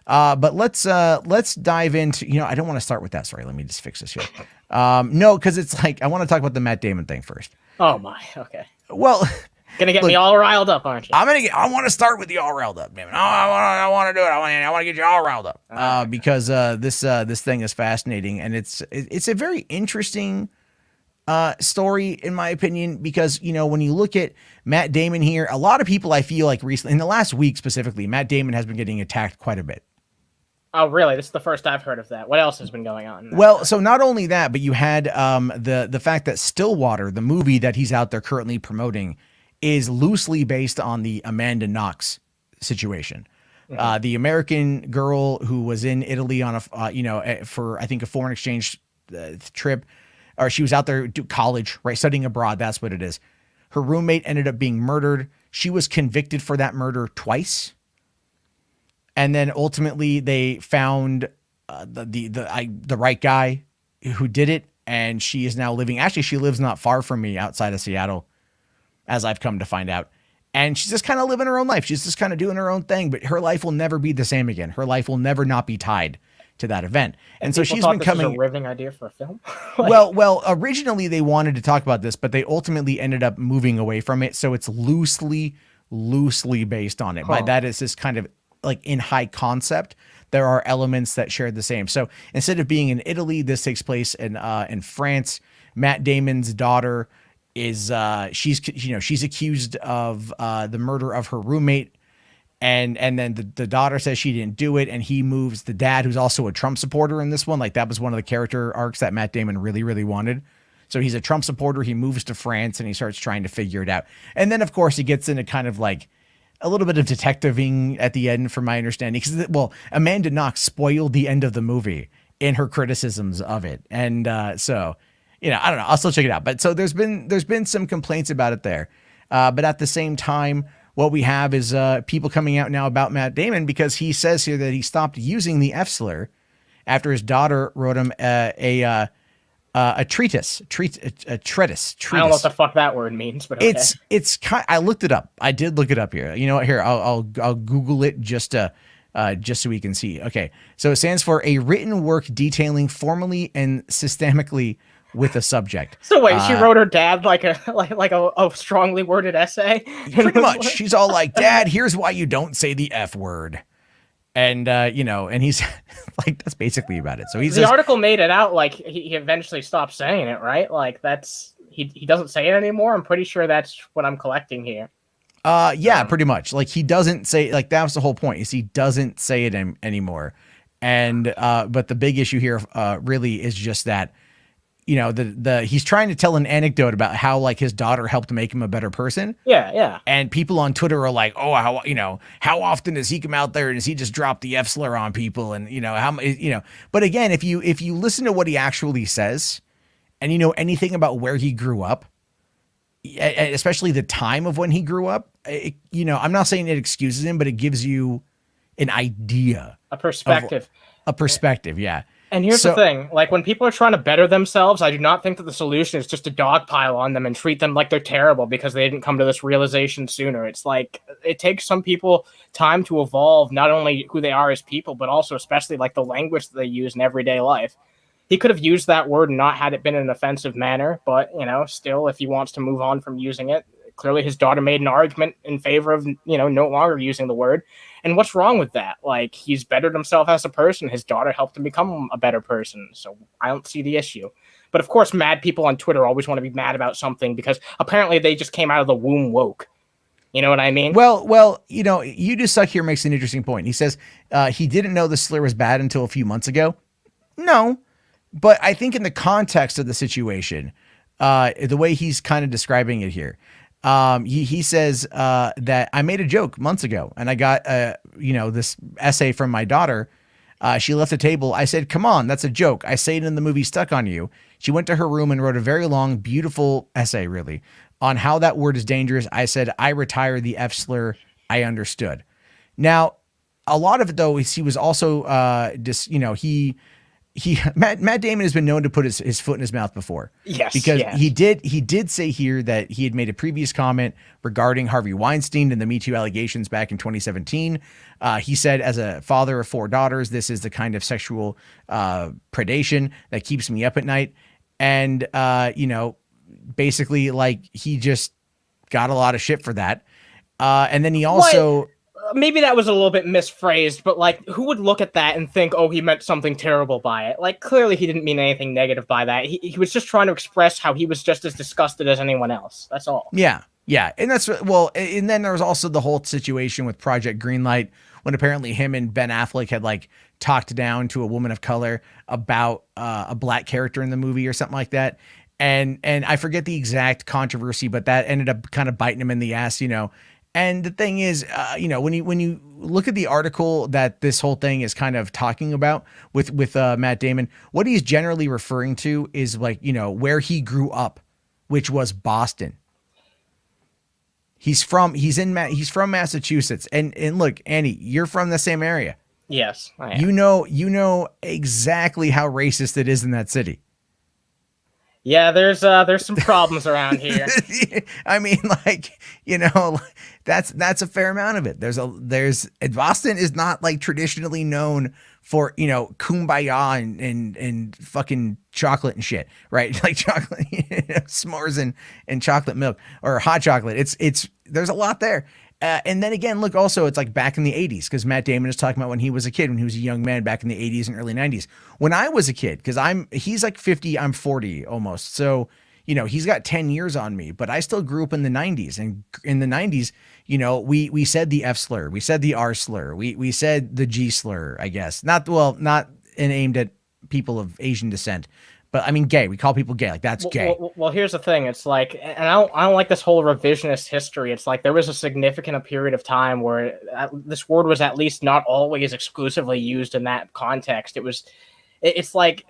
But let's dive into, I don't want to start with that. Sorry, let me just fix this here. No, because it's like I want to talk about the Matt Damon thing first. Oh my, okay. Well, gonna get me all riled up, aren't you? I want to start with the all riled up, Damon. I want to do it. I want to get you all riled up because this thing is fascinating, and it's a very interesting story in my opinion, because when you look at Matt Damon here, a lot of people, I feel like recently in the last week specifically, Matt Damon has been getting attacked quite a bit. Oh, really? This is the first I've heard of that. What else has been going on? Well, so not only that, but you had the fact that Stillwater, the movie that he's out there currently promoting, is loosely based on the Amanda Knox situation. Mm-hmm. The American girl who was in Italy on for I think a foreign exchange trip, or she was out there to college, right, studying abroad. That's what it is. Her roommate ended up being murdered. She was convicted for that murder twice. And then ultimately they found the right guy who did it. And she is now living, actually she lives not far from me outside of Seattle, as I've come to find out. And she's just kind of living her own life. She's just kind of doing her own thing, but her life will never be the same again. Her life will never not be tied to that event. And so she's been coming. This was a riveting idea for a film. well, originally they wanted to talk about this, but they ultimately ended up moving away from it. So it's loosely based on it. By that is this kind of like in high concept. There are elements that share the same. So instead of being in Italy, this takes place in France. Matt Damon's daughter is she's accused of the murder of her roommate. And then the daughter says she didn't do it, and he moves the dad, who's also a Trump supporter in this one. Like that was one of the character arcs that Matt Damon really, really wanted. So he's a Trump supporter. He moves to France and he starts trying to figure it out. And then of course he gets into kind of like a little bit of detectiving at the end, from my understanding. Because Amanda Knox spoiled the end of the movie in her criticisms of it, and so I don't know. I'll still check it out. But so there's been some complaints about it there, but at the same time, what we have is people coming out now about Matt Damon, because he says here that he stopped using the F-SLUR after his daughter wrote him a treatise. I don't know what the fuck that word means, but okay. It's kind. I looked it up. I did look it up here. You know what? Here, I'll Google it just so we can see. Okay, so it stands for a written work detailing formally and systemically with a subject. So wait, she wrote her dad like a strongly worded essay? Pretty much. She's all like, "Dad, here's why you don't say the F word." And, and he's like, that's basically about it. So the article made it out like he eventually stopped saying it, right? Like he doesn't say it anymore. I'm pretty sure that's what I'm collecting here. Yeah, pretty much. Like he doesn't say, like that was the whole point, is he doesn't say it anymore. And, but the big issue here, really is just that, he's trying to tell an anecdote about how like his daughter helped make him a better person. Yeah. And people on Twitter are like, oh, how often does he come out there and does he just drop the F-SLUR on people? And but again, if you listen to what he actually says and you know anything about where he grew up, especially the time of when he grew up, I'm not saying it excuses him, but it gives you an idea, a perspective, yeah. And here's the thing, like when people are trying to better themselves, I do not think that the solution is just to dogpile on them and treat them like they're terrible because they didn't come to this realization sooner. It's like it takes some people time to evolve, not only who they are as people, but also especially like the language that they use in everyday life. He could have used that word and not had it been in an offensive manner, but still, if he wants to move on from using it, clearly his daughter made an argument in favor of, no longer using the word. And what's wrong with that? Like, he's bettered himself as a person. His daughter helped him become a better person. So I don't see the issue. But of course, mad people on Twitter always want to be mad about something because apparently they just came out of the womb woke. You know what I mean? Well, You Do Suck here makes an interesting point. He says he didn't know the slur was bad until a few months ago. No, but I think in the context of the situation, the way he's kind of describing it here, he says that I made a joke months ago and I got, this essay from my daughter. She left the table. I said, come on, that's a joke. I say it in the movie Stuck on You. She went to her room and wrote a very long, beautiful essay, really, on how that word is dangerous. I said, I retire the F-SLUR. I understood. Now, a lot of it, though, is he was also Matt Damon has been known to put his foot in his mouth before. Yes, because yes. he did say here that he had made a previous comment regarding Harvey Weinstein and the Me Too allegations back in 2017. He said, as a father of 4 daughters, this is the kind of sexual predation that keeps me up at night. And basically, like, he just got a lot of shit for that. And then he also... Maybe that was a little bit misphrased, but like, who would look at that and think, oh, he meant something terrible by it? Like, clearly he didn't mean anything negative by that. He was just trying to express how he was just as disgusted as anyone else. That's all. Yeah. Yeah. And that's, well, and then there was also the whole situation with Project Greenlight, when apparently him and Ben Affleck had like talked down to a woman of color about a black character in the movie or something like that. And I forget the exact controversy, but that ended up kind of biting him in the ass, And the thing is, when you look at the article that this whole thing is kind of talking about with Matt Damon, what he's generally referring to is like, where he grew up, which was Boston. He's from Massachusetts. And look, Annie, you're from the same area. Yes, I am. You know exactly how racist it is in that city. Yeah, there's some problems around here. I mean, like, that's a fair amount of it. There's Boston is not like traditionally known for, kumbaya and fucking chocolate and shit, right? Like chocolate, s'mores and chocolate milk or hot chocolate. It's there's a lot there. And then again, look, also, it's like back in the 80s, because Matt Damon is talking about when he was a kid, when he was a young man back in the 80s and early 90s. When I was a kid, because he's like 50, I'm 40 almost. So, he's got 10 years on me, but I still grew up in the 90s. And in the 90s, we said the F-SLUR, we said the R-SLUR, we said the G-SLUR, I guess. Not aimed at people of Asian descent. But I mean, gay. We call people gay. Like, that's gay. Well, here's the thing. It's like, and I don't like this whole revisionist history. It's like there was a significant period of time where this word was at least not always exclusively used in that context. It's like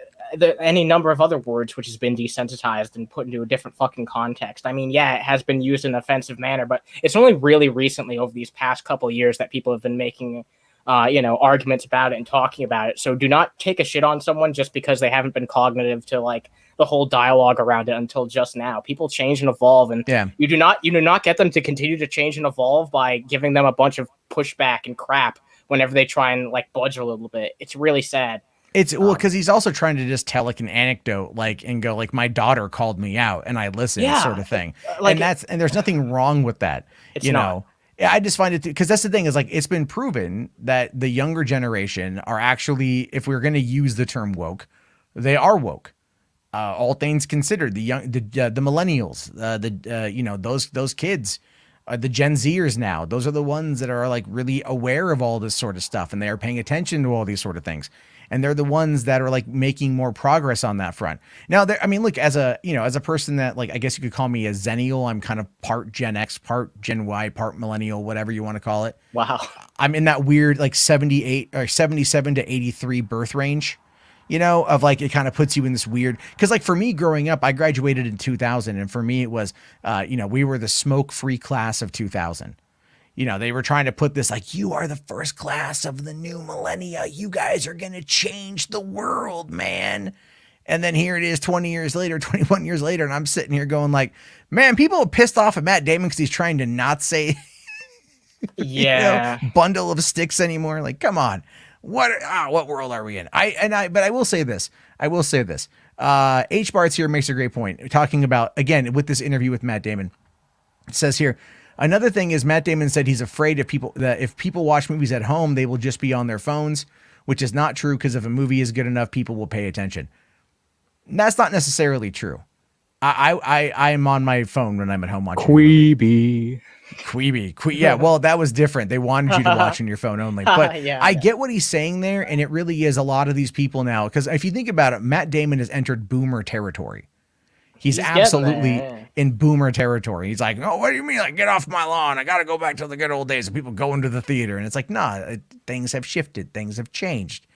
any number of other words which has been desensitized and put into a different fucking context. I mean, yeah, it has been used in an offensive manner, but it's only really recently over these past couple of years that people have been making arguments about it and talking about it. So do not take a shit on someone just because they haven't been cognitive to like the whole dialogue around it until just now. People change and evolve, and you do not get them to continue to change and evolve by giving them a bunch of pushback and crap whenever they try and like budge a little bit. It's really sad. It's because he's also trying to just tell like an anecdote, like, and go like, my daughter called me out and I listened, sort of thing. And there's nothing wrong with that. It's not. I just find it, because that's the thing, is like, it's been proven that the younger generation are actually, if we're going to use the term woke, they are woke. All things considered, the millennials, those kids, the Gen Zers now, those are the ones that are like really aware of all this sort of stuff, and they are paying attention to all these sort of things. And they're the ones that are like making more progress on that front. Now, I mean, look, as a person that, like, I guess you could call me a Zennial. I'm kind of part Gen X, part Gen Y, part millennial, whatever you want to call it. Wow. I'm in that weird like 78 or 77 to 83 birth range, of like, it kind of puts you in this weird, because like for me growing up, I graduated in 2000. And for me, it was, we were the smoke-free class of 2000. They were trying to put this like, you are the first class of the new millennia. You guys are going to change the world, man. And then here it is 20 years later, 21 years later. And I'm sitting here going like, man, people are pissed off at Matt Damon because he's trying to not say, bundle of sticks anymore. Like, come on. What world are we in? But I will say this. H. Bart's here makes a great point. Talking about, again, with this interview with Matt Damon, it says here, another thing is Matt Damon said he's afraid if people watch movies at home, they will just be on their phones, which is not true, because if a movie is good enough, people will pay attention. And that's not necessarily true. I'm on my phone when I'm at home watching. Queeby. Yeah, well, that was different. They wanted you to watch on your phone only. But I get what he's saying there, and it really is a lot of these people now. Because if you think about it, Matt Damon has entered boomer territory. He's absolutely in boomer territory. He's like, oh, what do you mean? Like, get off my lawn. I got to go back to the good old days of people going to the theater. And it's like, nah, things have shifted. Things have changed.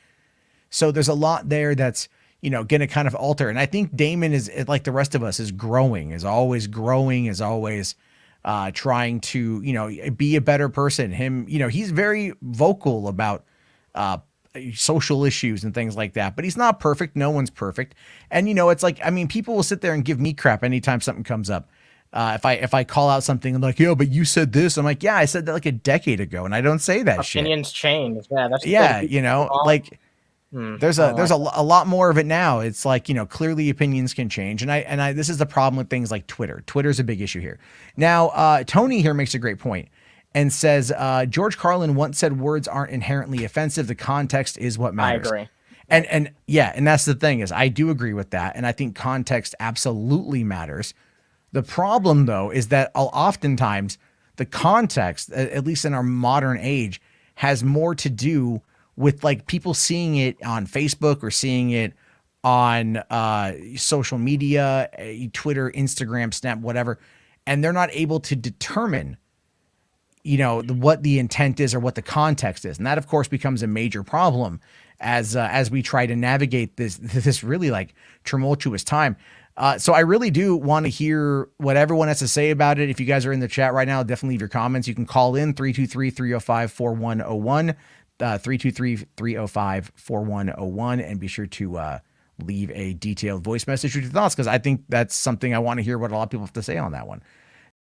So there's a lot there that's, going to kind of alter. And I think Damon is, like the rest of us, is growing, is always trying to, be a better person. He's very vocal about social issues and things like that. But he's not perfect. No one's perfect. And, it's like, I mean, people will sit there and give me crap anytime something comes up. If I call out something, I'm like, yo, but you said this. I'm like, yeah, I said that like a decade ago, and I don't say that shit. Opinions change. Yeah, that's like there's a lot more of it now. It's like, clearly opinions can change, and I this is the problem with things like Twitter. Twitter's a big issue here. Now, Tony here makes a great point and says George Carlin once said words aren't inherently offensive. The context is what matters. I agree. And that's the thing is I do agree with that, and I think context absolutely matters. The problem, though, is that oftentimes the context, at least in our modern age, has more to do with like people seeing it on Facebook or seeing it on social media, Twitter, Instagram, Snap, whatever, and they're not able to determine, what the intent is or what the context is. And that, of course, becomes a major problem as we try to navigate this really like tumultuous time. So I really do want to hear what everyone has to say about it. If you guys are in the chat right now, definitely leave your comments. You can call in 323-305-4101, 323-305-4101, and be sure to leave a detailed voice message with your thoughts, because I think that's something I want to hear what a lot of people have to say on that one.